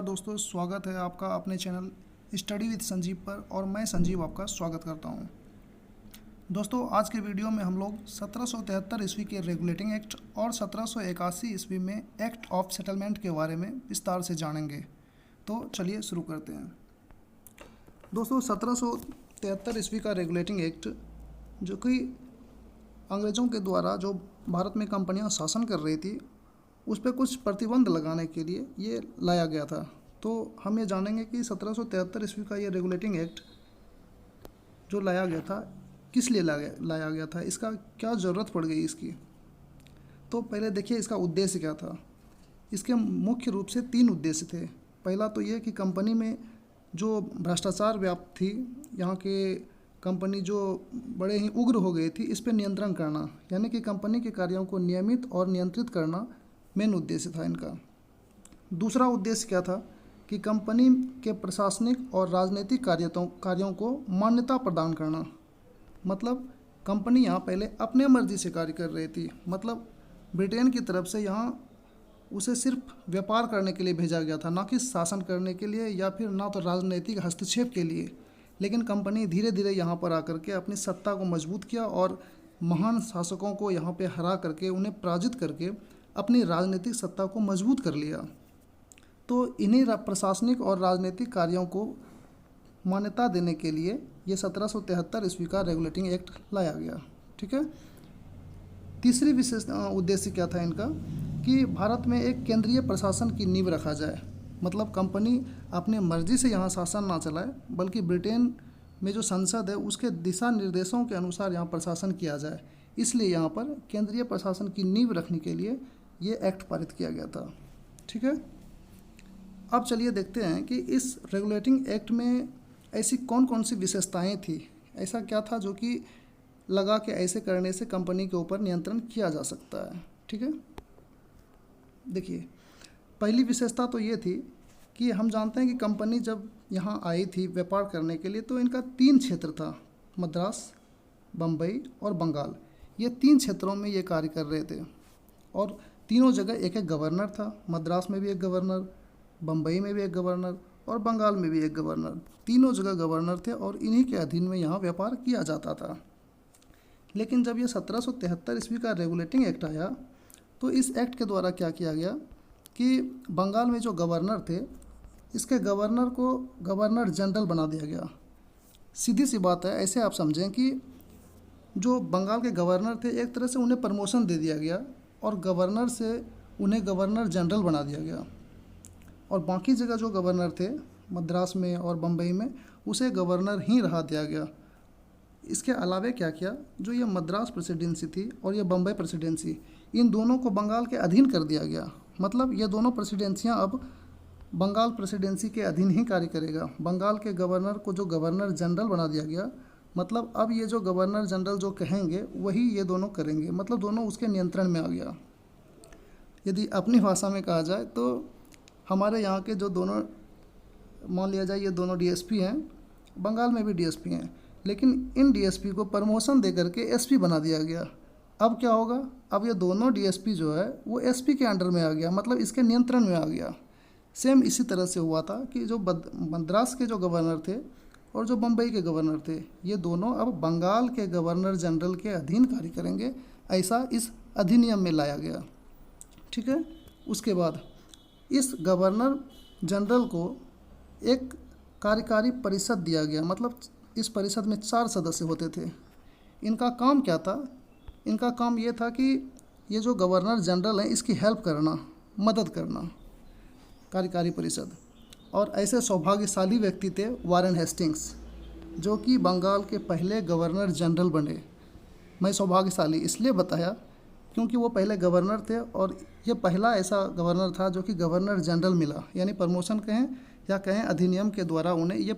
नमस्कार दोस्तों, स्वागत है आपका अपने चैनल स्टडी विद संजीव पर। और मैं संजीव आपका स्वागत करता हूं। दोस्तों, आज के वीडियो में हम लोग 1773 ईस्वी के रेगुलेटिंग एक्ट और 1781 ईस्वी में एक्ट ऑफ सेटलमेंट के बारे में विस्तार से जानेंगे। तो चलिए शुरू करते हैं। दोस्तों, 1773 ईस्वी का रेगुलेटिंग एक्ट, जो कि अंग्रेज़ों के द्वारा जो भारत में कंपनियां शासन कर रही थी, उस पर कुछ प्रतिबंध लगाने के लिए ये लाया गया था। तो हम ये जानेंगे कि 1773 ईस्वी का ये रेगुलेटिंग एक्ट जो लाया गया था, किस लिए लाया गया था, इसका क्या ज़रूरत पड़ गई इसकी। तो पहले देखिए इसका उद्देश्य क्या था। इसके मुख्य रूप से 3 उद्देश्य थे। पहला तो ये कि कंपनी में जो भ्रष्टाचार व्याप्त थी, यहाँ के कंपनी जो बड़े ही उग्र हो गई थी, इस पर नियंत्रण करना, यानी कि कंपनी के कार्यों को नियमित और नियंत्रित करना मेन उद्देश्य था इनका। दूसरा उद्देश्य क्या था कि कंपनी के प्रशासनिक और राजनीतिक कार्यों को मान्यता प्रदान करना। मतलब कंपनी यहाँ पहले अपने मर्जी से कार्य कर रही थी। मतलब ब्रिटेन की तरफ से यहाँ उसे सिर्फ व्यापार करने के लिए भेजा गया था, ना कि शासन करने के लिए या फिर ना तो राजनीतिक हस्तक्षेप के लिए। लेकिन कंपनी धीरे धीरे यहाँ पर आकर के अपनी सत्ता को मजबूत किया और महान शासकों को यहाँ पे हरा करके, उन्हें पराजित करके अपनी राजनीतिक सत्ता को मजबूत कर लिया। तो इन्हीं प्रशासनिक और राजनीतिक कार्यों को मान्यता देने के लिए ये 1773 ईस्वी का रेगुलेटिंग एक्ट लाया गया। ठीक है। तीसरी विशेष उद्देश्य क्या था इनका कि भारत में एक केंद्रीय प्रशासन की नींव रखा जाए। मतलब कंपनी अपने मर्जी से यहाँ शासन ना चलाए, बल्कि ब्रिटेन में जो संसद है उसके दिशा निर्देशों के अनुसार यहाँ प्रशासन किया जाए। इसलिए यहाँ पर केंद्रीय प्रशासन की नींव रखने के लिए ये एक्ट पारित किया गया था। ठीक है। अब चलिए देखते हैं कि इस रेगुलेटिंग एक्ट में ऐसी कौन कौन सी विशेषताएं थी। ऐसा क्या था जो कि लगा कि ऐसे करने से कंपनी के ऊपर नियंत्रण किया जा सकता है। ठीक है। देखिए, पहली विशेषता तो ये थी कि हम जानते हैं कि कंपनी जब यहाँ आई थी व्यापार करने के लिए, तो इनका 3 क्षेत्र था, मद्रास, बम्बई और बंगाल। ये 3 क्षेत्रों में ये कार्य कर रहे थे और तीनों जगह एक एक गवर्नर था। मद्रास में भी एक गवर्नर, बम्बई में भी एक गवर्नर और बंगाल में भी एक गवर्नर। तीनों जगह गवर्नर थे और इन्हीं के अधीन में यहाँ व्यापार किया जाता था। लेकिन जब ये 1773 ईस्वी का रेगुलेटिंग एक्ट आया, तो इस एक्ट के द्वारा क्या किया गया कि बंगाल में जो गवर्नर थे, इसके गवर्नर को गवर्नर जनरल बना दिया गया। सीधी सी बात है, ऐसे आप समझें कि जो बंगाल के गवर्नर थे, एक तरह से उन्हें प्रमोशन दे दिया गया और गवर्नर से उन्हें गवर्नर जनरल बना दिया गया। और बाकी जगह जो गवर्नर थे, मद्रास में और बम्बई में, उसे गवर्नर ही रहा दिया गया। इसके अलावे क्या किया, जो ये मद्रास प्रेसिडेंसी थी और ये बम्बई प्रेसिडेंसी, इन दोनों को बंगाल के अधीन कर दिया गया। मतलब ये दोनों प्रेसिडेंसियाँ अब बंगाल प्रेसिडेंसी के अधीन ही कार्य करेगा। बंगाल के गवर्नर को जो गवर्नर जनरल बना दिया गया, मतलब अब ये जो गवर्नर जनरल जो कहेंगे वही ये दोनों करेंगे। मतलब दोनों उसके नियंत्रण में आ गया। यदि अपनी भाषा में कहा जाए तो हमारे यहाँ के जो दोनों, मान लिया जाए ये दोनों डीएसपी हैं, बंगाल में भी डीएसपी हैं, लेकिन इन डीएसपी को प्रमोशन दे करके एसपी बना दिया गया। अब क्या होगा, अब ये दोनों डीएसपी जो है वो एसपी के अंडर में आ गया, मतलब इसके नियंत्रण में आ गया। सेम इसी तरह से हुआ था कि जो मद्रास के जो गवर्नर थे और जो बम्बई के गवर्नर थे, ये दोनों अब बंगाल के गवर्नर जनरल के अधीन कार्य करेंगे। ऐसा इस अधिनियम में लाया गया। ठीक है। उसके बाद इस गवर्नर जनरल को एक कार्यकारी परिषद दिया गया। मतलब इस परिषद में 4 सदस्य होते थे। इनका काम क्या था, इनका काम ये था कि ये जो गवर्नर जनरल है इसकी हेल्प करना, मदद करना, कार्यकारी परिषद। और ऐसे सौभाग्यशाली व्यक्ति थे वारेन हेस्टिंग्स, जो कि बंगाल के पहले गवर्नर जनरल बने। मैं सौभाग्यशाली इसलिए बताया क्योंकि वो पहले गवर्नर थे और ये पहला ऐसा गवर्नर था जो कि गवर्नर जनरल मिला, यानी प्रमोशन कहें या कहें अधिनियम के द्वारा उन्हें ये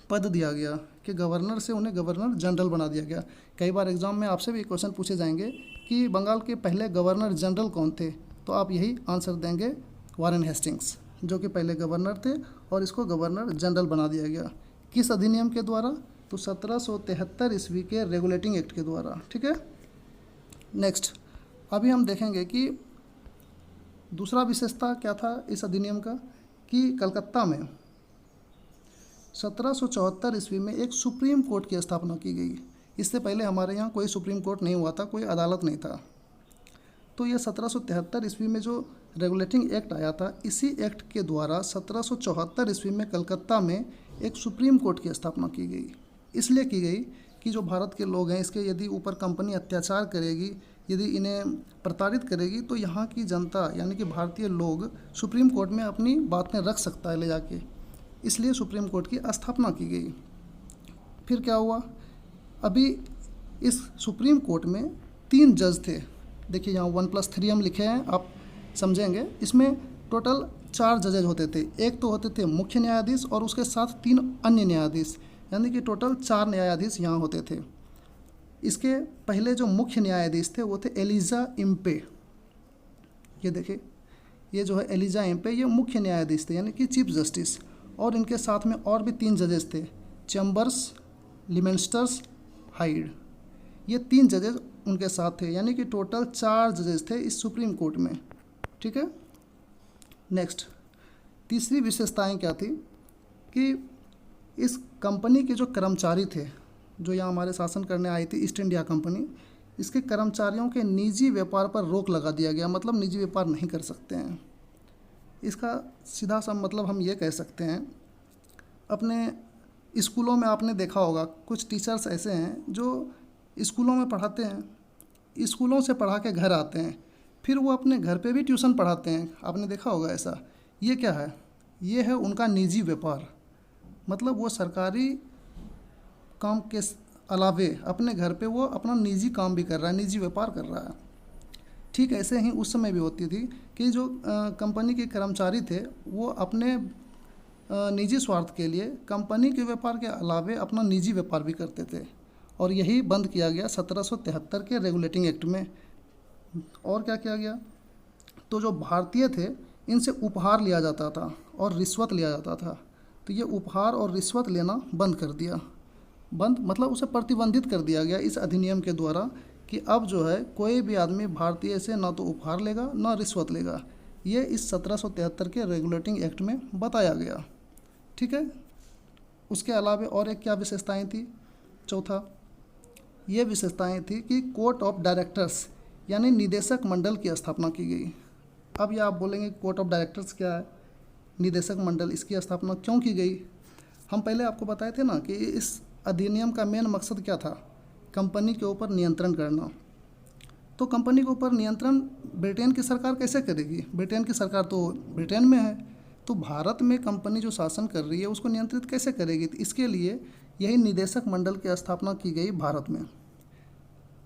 पद दिया गया कि गवर्नर से उन्हें गवर्नर जनरल बना दिया गया। कई बार एग्जाम में आपसे भी क्वेश्चन पूछे जाएंगे कि बंगाल के पहले गवर्नर जनरल कौन थे, तो आप यही आंसर देंगे, वारेन हेस्टिंग्स, जो कि पहले गवर्नर थे और इसको गवर्नर जनरल बना दिया गया। किस अधिनियम के द्वारा, तो 1773 ईस्वी के रेगुलेटिंग एक्ट के द्वारा। ठीक है। नेक्स्ट अभी हम देखेंगे कि दूसरा विशेषता क्या था इस अधिनियम का, कि कलकत्ता में 1774 ईस्वी में एक सुप्रीम कोर्ट की स्थापना की गई। इससे पहले हमारे यहाँ कोई सुप्रीम कोर्ट नहीं हुआ था, कोई अदालत नहीं था। तो ये 1773 ईस्वी में जो रेगुलेटिंग एक्ट आया था, इसी एक्ट के द्वारा 1774 ईस्वी में कलकत्ता में एक सुप्रीम कोर्ट की स्थापना की गई। इसलिए की गई कि जो भारत के लोग हैं, इसके यदि ऊपर कंपनी अत्याचार करेगी, यदि इन्हें प्रताड़ित करेगी, तो यहाँ की जनता यानी कि भारतीय लोग सुप्रीम कोर्ट में अपनी बातें रख सकता है ले जाके। इसलिए सुप्रीम कोर्ट की स्थापना की गई। फिर क्या हुआ, अभी इस सुप्रीम कोर्ट में 3 जज थे। देखिए यहाँ 1+3 हम लिखे हैं, आप समझेंगे। इसमें टोटल 4 जजेज होते थे। एक तो होते थे मुख्य न्यायाधीश और उसके साथ 3 अन्य न्यायाधीश, यानी कि टोटल 4 न्यायाधीश यहाँ होते थे। इसके पहले जो मुख्य न्यायाधीश थे वो थे एलिजा इम्पे। ये देखिए, ये जो है एलिजा इम्पे, ये मुख्य न्यायाधीश थे यानी कि चीफ जस्टिस। और इनके साथ में और भी 3 जजेस थे, चैम्बर्स, लिमेंस्टर्स, हाइड। ये 3 जजेस उनके साथ थे, यानी कि टोटल 4 जजेस थे इस सुप्रीम कोर्ट में। ठीक है। नेक्स्ट, तीसरी विशेषताएं क्या थी कि इस कंपनी के जो कर्मचारी थे, जो यहाँ हमारे शासन करने आई थी ईस्ट इंडिया कंपनी, इसके कर्मचारियों के निजी व्यापार पर रोक लगा दिया गया। मतलब निजी व्यापार नहीं कर सकते हैं। इसका सीधा सा मतलब हम ये कह सकते हैं, अपने स्कूलों में आपने देखा होगा कुछ टीचर्स ऐसे हैं जो स्कूलों में पढ़ाते हैं, स्कूलों से पढ़ा के घर आते हैं, फिर वो अपने घर पे भी ट्यूशन पढ़ाते हैं। आपने देखा होगा ऐसा। ये क्या है, ये है उनका निजी व्यापार। मतलब वो सरकारी काम के अलावे अपने घर पे वो अपना निजी काम भी कर रहा है, निजी व्यापार कर रहा है। ठीक ऐसे ही उस समय भी होती थी कि जो कंपनी के कर्मचारी थे वो अपने निजी स्वार्थ के लिए कंपनी के व्यापार के अलावे अपना निजी व्यापार भी करते थे। और यही बंद किया गया 1773 के रेगुलेटिंग एक्ट में। और क्या किया गया, तो जो भारतीय थे इनसे उपहार लिया जाता था और रिश्वत लिया जाता था। तो ये उपहार और रिश्वत लेना बंद कर दिया। बंद मतलब उसे प्रतिबंधित कर दिया गया इस अधिनियम के द्वारा कि अब जो है कोई भी आदमी भारतीय से ना तो उपहार लेगा ना रिश्वत लेगा। ये इस 1773 के रेगुलेटिंग एक्ट में बताया गया। ठीक है। उसके अलावा और एक क्या विशेषताएं थी, चौथा, ये विशेषताएं थी कि कोर्ट ऑफ डायरेक्टर्स यानी निदेशक मंडल की स्थापना की गई। अब ये आप बोलेंगे कोर्ट ऑफ डायरेक्टर्स क्या है, निदेशक मंडल, इसकी स्थापना क्यों की गई। हम पहले आपको बताए थे ना कि इस अधिनियम का मेन मकसद क्या था, कंपनी के ऊपर नियंत्रण करना। तो कंपनी के ऊपर नियंत्रण ब्रिटेन की सरकार कैसे करेगी, ब्रिटेन की सरकार तो ब्रिटेन में है, तो भारत में कंपनी जो शासन कर रही है उसको नियंत्रित कैसे करेगी। तो इसके लिए यही निदेशक मंडल की स्थापना की गई भारत में।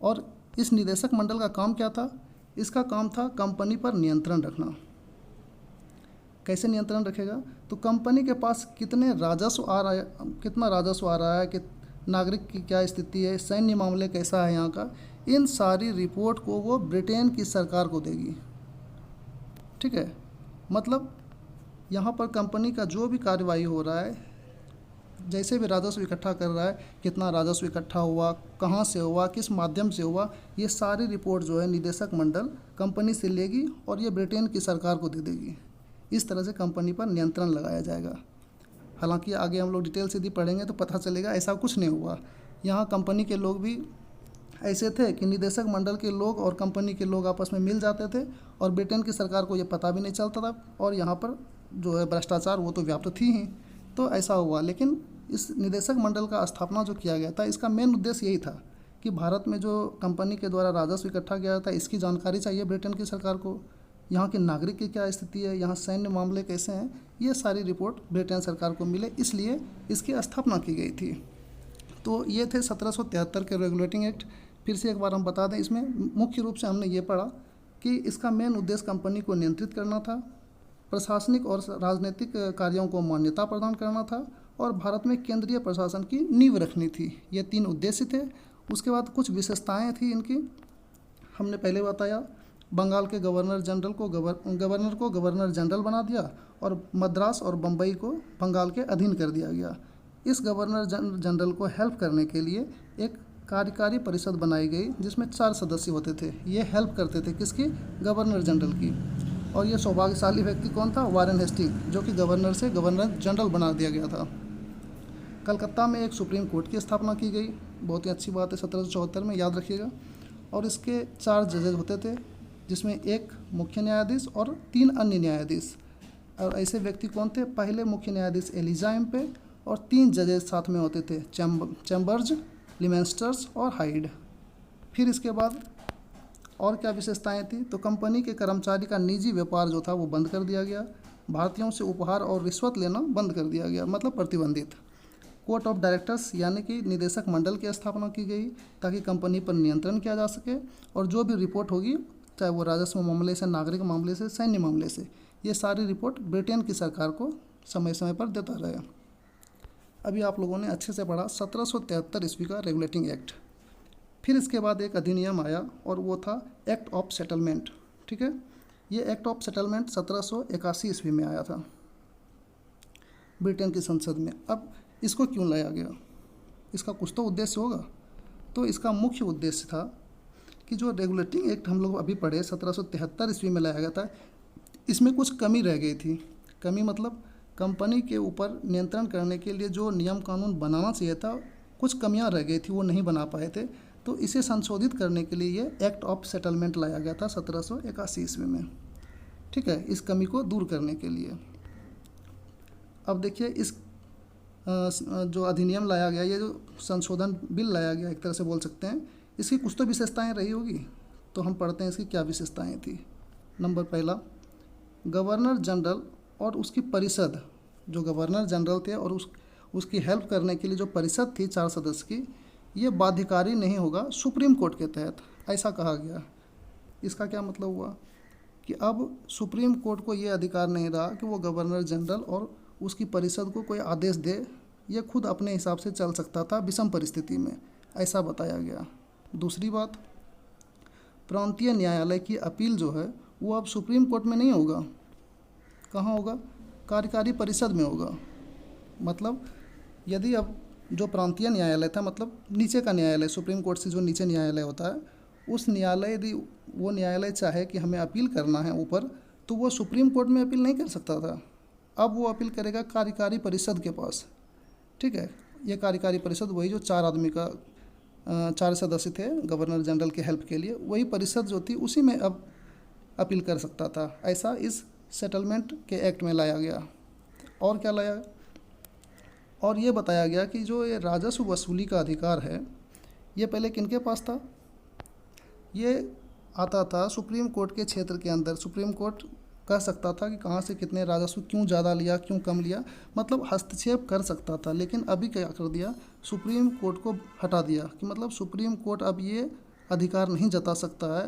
और इस निदेशक मंडल का काम क्या था, इसका काम था कंपनी पर नियंत्रण रखना। कैसे नियंत्रण रखेगा, तो कंपनी के पास कितना राजस्व आ रहा है, कि नागरिक की क्या स्थिति है, सैन्य मामले कैसा है यहाँ का, इन सारी रिपोर्ट को वो ब्रिटेन की सरकार को देगी। ठीक है। मतलब यहाँ पर कंपनी का जो भी कार्यवाही हो रहा है, जैसे भी राजस्व इकट्ठा कर रहा है, कितना राजस्व इकट्ठा हुआ, कहाँ से हुआ, किस माध्यम से हुआ, ये सारी रिपोर्ट जो है निदेशक मंडल कंपनी से लेगी और ये ब्रिटेन की सरकार को दे देगी। इस तरह से कंपनी पर नियंत्रण लगाया जाएगा। हालांकि आगे हम लोग डिटेल से यदि पढ़ेंगे तो पता चलेगा ऐसा कुछ नहीं हुआ। यहाँ कंपनी के लोग भी ऐसे थे कि निदेशक मंडल के लोग और कंपनी के लोग आपस में मिल जाते थे और ब्रिटेन की सरकार को ये पता भी नहीं चलता था, और यहाँ पर जो है भ्रष्टाचार वो तो व्याप्त थी ही। तो ऐसा हुआ। लेकिन इस निदेशक मंडल का स्थापना जो किया गया था, इसका मेन उद्देश्य यही था कि भारत में जो कंपनी के द्वारा राजस्व इकट्ठा किया था, इसकी जानकारी चाहिए ब्रिटेन की सरकार को। यहाँ के नागरिक की क्या स्थिति है, यहाँ सैन्य मामले कैसे हैं, ये सारी रिपोर्ट ब्रिटेन सरकार को मिले, इसलिए इसकी स्थापना की गई थी। तो ये थे 1773 के रेगुलेटिंग एक्ट। फिर से एक बार हम बता दें, इसमें मुख्य रूप से हमने ये पढ़ा कि इसका मेन उद्देश्य कंपनी को नियंत्रित करना था, प्रशासनिक और राजनीतिक कार्यों को मान्यता प्रदान करना था, और भारत में केंद्रीय प्रशासन की नींव रखनी थी। ये 3 उद्देश्य थे। उसके बाद कुछ विशेषताएं थी इनकी, हमने पहले बताया। बंगाल के गवर्नर को गवर्नर जनरल बना दिया और मद्रास और बम्बई को बंगाल के अधीन कर दिया गया। इस गवर्नर जनरल को हेल्प करने के लिए एक कार्यकारी परिषद बनाई गई जिसमें 4 सदस्य होते थे। ये हेल्प करते थे किसकी, गवर्नर जनरल की। और ये सौभाग्यशाली व्यक्ति कौन था? वारेन हेस्टिंग, जो कि गवर्नर से गवर्नर जनरल बना दिया गया था। कलकत्ता में एक सुप्रीम कोर्ट की स्थापना की गई, बहुत ही अच्छी बात है, 1774 में, याद रखिएगा। और इसके 4 जजेज होते थे, जिसमें एक मुख्य न्यायाधीश और 3 अन्य न्यायाधीश। और ऐसे व्यक्ति कौन थे? पहले मुख्य न्यायाधीश एलिजा एम्पे और 3 जजेस साथ में होते थे, चैम्बर्स, लिमेंस्टर्स और हाइड। फिर इसके बाद और क्या विशेषताएं थी? तो कंपनी के कर्मचारी का निजी व्यापार जो था वो बंद कर दिया गया। भारतीयों से उपहार और रिश्वत लेना बंद कर दिया गया, मतलब प्रतिबंधित। कोर्ट ऑफ डायरेक्टर्स यानी कि निदेशक मंडल की स्थापना की गई, ताकि कंपनी पर नियंत्रण किया जा सके, और जो भी रिपोर्ट होगी, चाहे वो राजस्व मामले से, नागरिक मामले से, सैन्य मामले से, ये सारी रिपोर्ट ब्रिटेन की सरकार को समय समय पर देता रहे। अभी आप लोगों ने अच्छे से पढ़ा 1773 ईस्वी का रेगुलेटिंग एक्ट। फिर इसके बाद एक अधिनियम आया और वो था एक्ट ऑफ सेटलमेंट। ठीक है, ये एक्ट ऑफ सेटलमेंट 1781 ईस्वी में आया था ब्रिटेन की संसद में। अब इसको क्यों लाया गया? इसका कुछ तो उद्देश्य होगा। तो इसका मुख्य उद्देश्य था कि जो रेगुलेटिंग एक्ट हम लोग अभी पढ़े 1773 ईस्वी में लाया गया था, इसमें कुछ कमी रह गई थी। कमी मतलब कंपनी के ऊपर नियंत्रण करने के लिए जो नियम कानून बनाना चाहिए था, कुछ कमियां रह गई थी, वो नहीं बना पाए थे। तो इसे संशोधित करने के लिए ये एक्ट ऑफ सेटलमेंट लाया गया था 1781 ईस्वी में। ठीक है, इस कमी को दूर करने के लिए। अब देखिए, इस जो अधिनियम लाया गया, ये जो संशोधन बिल लाया गया, एक तरह से बोल सकते हैं, इसकी कुछ तो विशेषताएं रही होगी। तो हम पढ़ते हैं इसकी क्या विशेषताएं थी। नंबर पहला, गवर्नर जनरल और उसकी परिषद, जो गवर्नर जनरल थे और उसकी हेल्प करने के लिए जो परिषद थी 4 सदस्य की, ये बाध्यकारी नहीं होगा सुप्रीम कोर्ट के तहत, ऐसा कहा गया। इसका क्या मतलब हुआ कि अब सुप्रीम कोर्ट को ये अधिकार नहीं रहा कि वो गवर्नर जनरल और उसकी परिषद को कोई आदेश दे, ये खुद अपने हिसाब से चल सकता था विषम परिस्थिति में, ऐसा बताया गया। दूसरी बात, प्रांतीय न्यायालय की अपील जो है वो अब सुप्रीम कोर्ट में नहीं होगा। कहाँ होगा? कार्यकारी परिषद में होगा। मतलब यदि अब जो प्रांतीय न्यायालय था, मतलब नीचे का न्यायालय, सुप्रीम कोर्ट से जो नीचे न्यायालय होता है, उस न्यायालय, यदि वो न्यायालय चाहे कि हमें अपील करना है ऊपर, तो वो सुप्रीम कोर्ट में अपील नहीं कर सकता था। अब वो अपील करेगा कार्यकारी परिषद के पास। ठीक है, ये कार्यकारी परिषद वही जो 4 आदमी का 4 सदस्य थे गवर्नर जनरल के हेल्प के लिए, वही परिषद जो थी उसी में अब अपील कर सकता था। ऐसा इस सेटलमेंट के एक्ट में लाया गया। और क्या लाया? और ये बताया गया कि जो ये राजस्व वसूली का अधिकार है, ये पहले किनके पास था? ये आता था सुप्रीम कोर्ट के क्षेत्र के अंदर। सुप्रीम कोर्ट कह सकता था कि कहाँ से कितने राजस्व, क्यों ज़्यादा लिया, क्यों कम लिया, मतलब हस्तक्षेप कर सकता था। लेकिन अभी क्या कर दिया? सुप्रीम कोर्ट को हटा दिया कि मतलब सुप्रीम कोर्ट अब ये अधिकार नहीं जता सकता है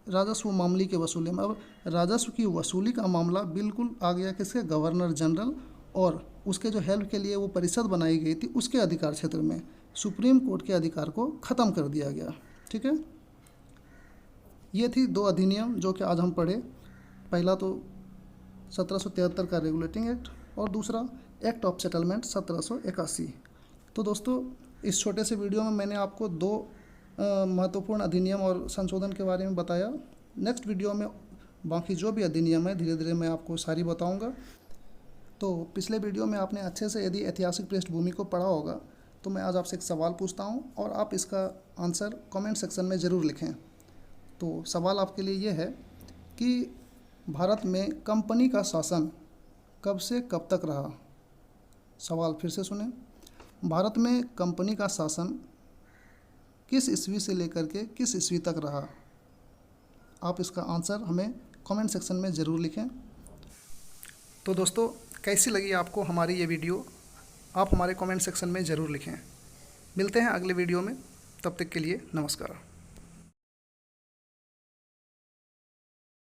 राजस्व मामले के वसूली में। अब राजस्व की वसूली का मामला बिल्कुल आ गया किसके? गवर्नर जनरल और उसके जो हेल्प के लिए वो परिषद बनाई गई थी उसके अधिकार क्षेत्र में। सुप्रीम कोर्ट के अधिकार को ख़त्म कर दिया गया। ठीक है, ये थी 2 अधिनियम जो कि आज हम पढ़े। पहला तो 1773 का रेगुलेटिंग एक्ट और दूसरा एक्ट ऑफ सेटलमेंट 1781। तो दोस्तों, इस छोटे से वीडियो में मैंने आपको 2 महत्वपूर्ण अधिनियम और संशोधन के बारे में बताया। नेक्स्ट वीडियो में बाकी जो भी अधिनियम है धीरे धीरे मैं आपको सारी बताऊंगा। तो पिछले वीडियो में आपने अच्छे से यदि ऐतिहासिक पृष्ठभूमि को पढ़ा होगा, तो मैं आज आपसे एक सवाल पूछता हूं और आप इसका आंसर कमेंट सेक्शन में ज़रूर लिखें। तो सवाल आपके लिए ये है कि भारत में कंपनी का शासन कब से कब तक रहा? सवाल फिर से सुने। भारत में कंपनी का शासन किस ईस्वी से लेकर के किस ईस्वी तक रहा? आप इसका आंसर हमें कमेंट सेक्शन में ज़रूर लिखें। तो दोस्तों, कैसी लगी आपको हमारी ये वीडियो? आप हमारे कमेंट सेक्शन में ज़रूर लिखें। मिलते हैं अगले वीडियो में, तब तक के लिए नमस्कार।